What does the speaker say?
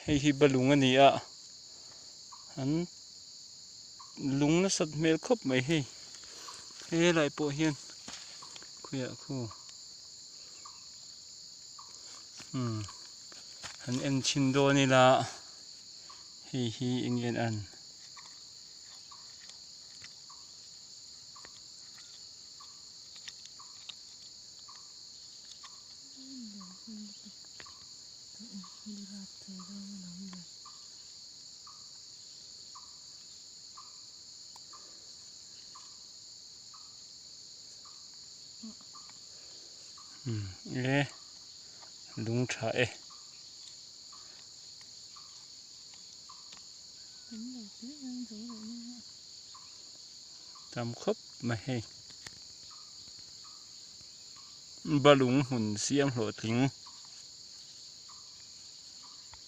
hei hi balung ani a an lung na sat hmel khawp mai hei helai pawh hian khuya khu an en chin daw ni la hei hi ingen an lung tha e tam khawp mai hei balung hun siam hlo tling